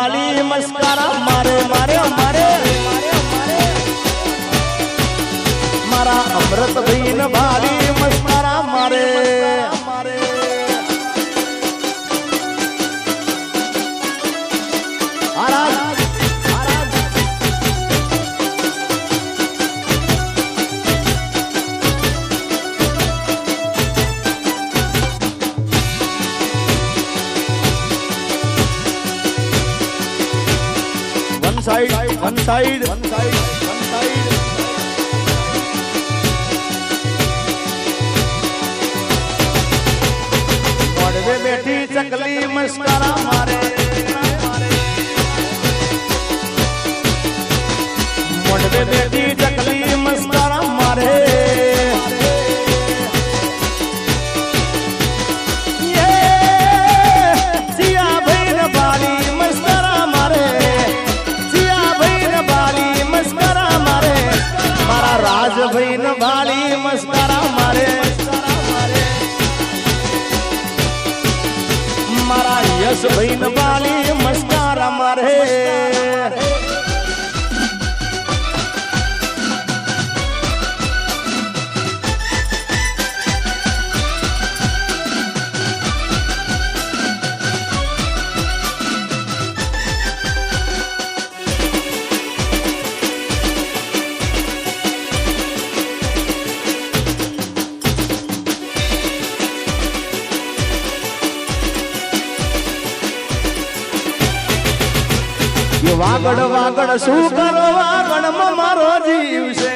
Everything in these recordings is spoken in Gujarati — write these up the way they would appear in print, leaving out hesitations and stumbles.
વાલી મસ્કારા મારે મારે મારે મારા અમૃત ભાઈ ને વાલી મસ્કારા મારે one side મોડવે બેઠી ચકલી મસ્કારા મારે મોડવે બેઠી ચકલી મસ્કારા મારે રાજભાઈ ને વાલી મસ્કારા મારે મારા યશભાઈ ને વાલી મસ્કારા મારે વાગડ વાગડ શું કરો વાગડ માં મારો જીવ છે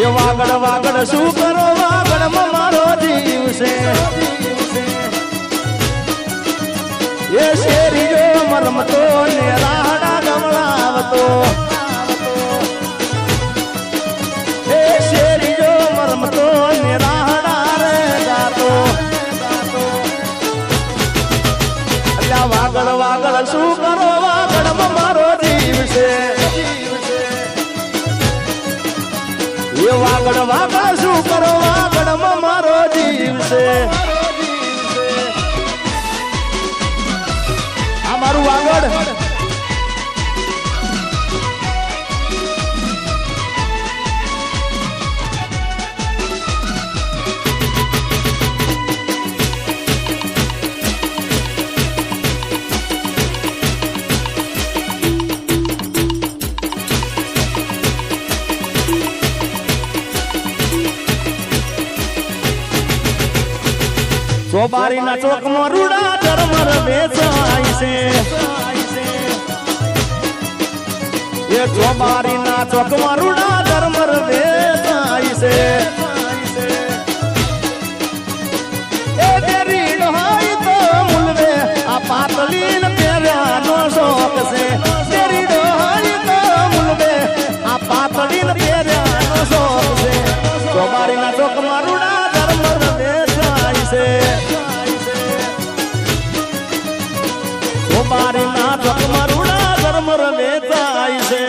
એ વાગડ વાગડ શું કરો વાગડ માં મારો જીવ છે એ શેરી જો મરમતો ને રાડા ગમલાવતો એ શેરી જો મરમતો ને રાડા રે ગાતો વાગડ વાગડ શું કરો વાગડ માં મારો જીવ છે એ વાગડ વાગડ શું કરો વાગડ માં મારો જીવ છે આ મારું વાગડ ચોબારી ના ચોક માં રૂડા ધર્મર વેચાય છે એ ચોબારી ના ચોક માં રૂડા ધર્મર વેચાય છે એ દેરી હોય તો મુલવે આ પાતળી ને પહેર્યા નો શોખ છે દેરી હોય તો મુલવે આ પાતળી ને પહેર્યા નો શોખ છે ચોબારી ના ચોક માં રૂડા ધર્મર વેચાય છે મારી ના ચોક મારુડા ધર્મ વેચાય છે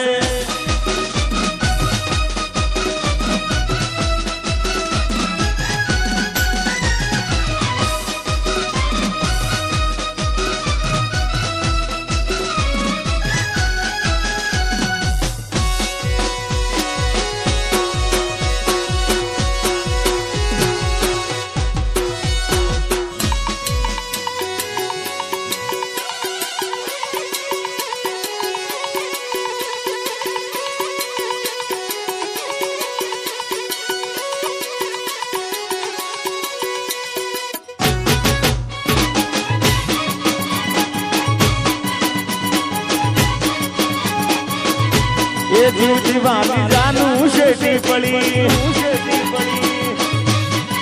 ये जीवती वाली जानू शेटी पड़ी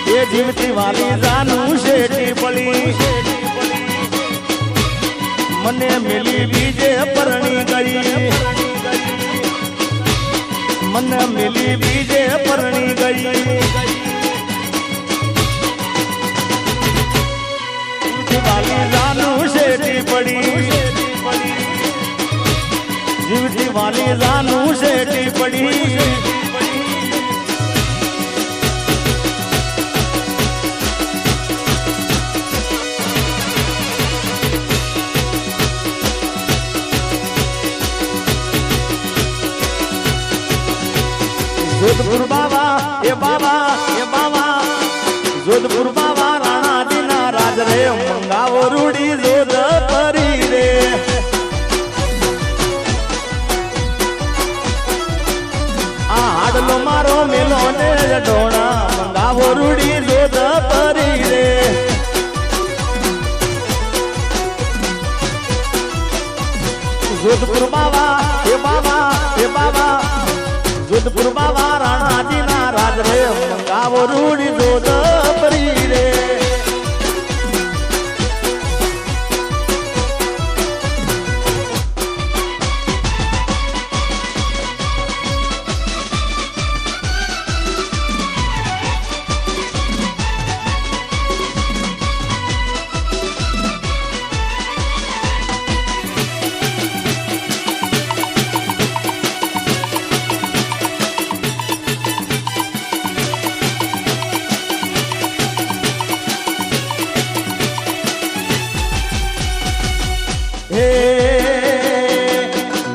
ये जीवती वाली जानू शेटी पड़ी मने मिली बीजे परणी गई मन मिली बीजे परणी गई वाली जानू शेटी पड़ी जीवती वाली जानू शेटी पड़ी જોધપુર બાવા એ બાવા એ બાવા જોધપુર બાવા રાણાજીના રાજ રે મંગાવો રૂડી જોધ પરી રે આ હાડલો મારો મેલો ને ઢોણા મંગાવો રૂડી જોધ પરી રે જોધપુર બાવા એ બાવા એ બાવા જોધપુર બાવા રાણાજીના રાજ રે મંગાવો રૂડી જોધ પરી રે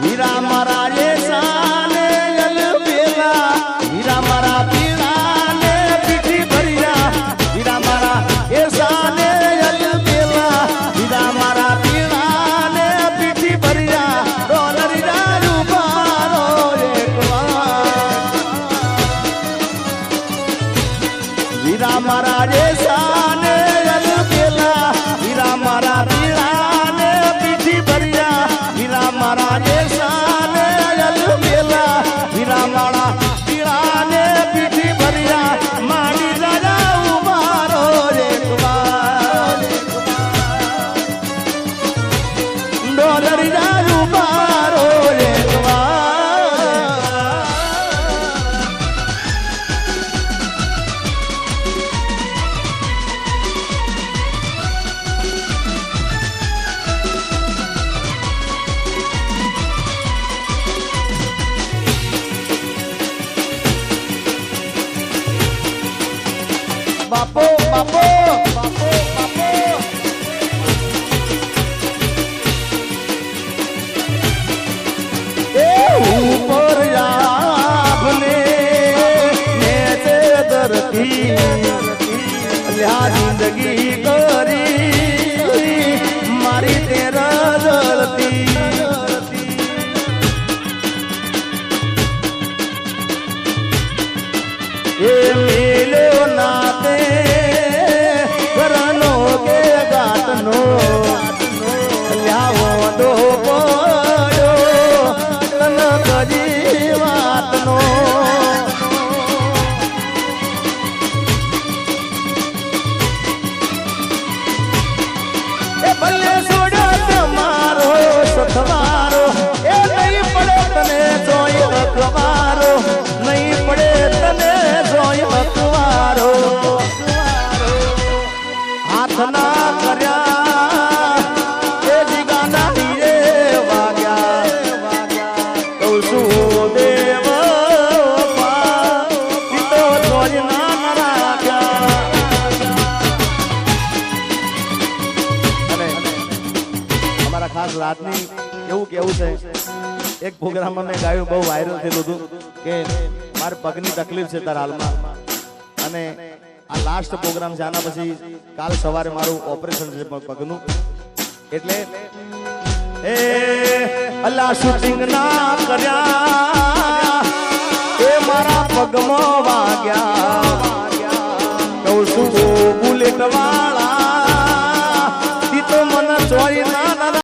વીરા મારા એ સાને અલબેલા વીરા મારા પીળા ને પીઠી ભર્યા વીરા મારા એ સાને અલબેલા વીરા મારા પીળા ને પીઠી ભર્યા ડોલરી દારૂ બારો એકવાર વીરા મારા એ સાને અલબેલા વીરા મારા પીળા મારા દેશાને અલબેલા વીરા મારા પીળા ને પીઠી ભર્યા માડી રાજા ઉમારો એકવાર ડોલરી દારૂ બારો બાપો બાપો બાપો બાપો એ ઉપર આપને નેચે ધરતી લ્યા જિંદગી કરી મારી તેરા જળતી એ મેલ્યો નાતે કરનો કે ગાતનો લ્યાવો દો પડ્યો તન કરી વાતનો એ ભલે છોડ્યો તમારો સથવારો એ નહીં પડે તને જોઈ અખબારો નહીં પડે તને જોઈ અખબારો હાથ ના કર્યા એ જીગાના હીરે વાગ્યા કહું છું દેવ તો જોઈ ના રાખ્યા અને અમારા ખાસ રાતની એવું કેવું છે એક પ્રોગ્રામમાં મેં ગાયું બહુ વાયરલ થયેલું હતું કે મારે પગની તકલીફ છે તાર હાલમાં અને આ લાસ્ટ પ્રોગ્રામ છે આના પછી કાલ સવારે મારું ઓપરેશન છે પગનું એટલે એ અલ્લાહ શૂટિંગ ના કર્યા એ મારા પગમાં વાગ્યા કહું છું બુલેટ વાળા ઈ તો મને જોઈ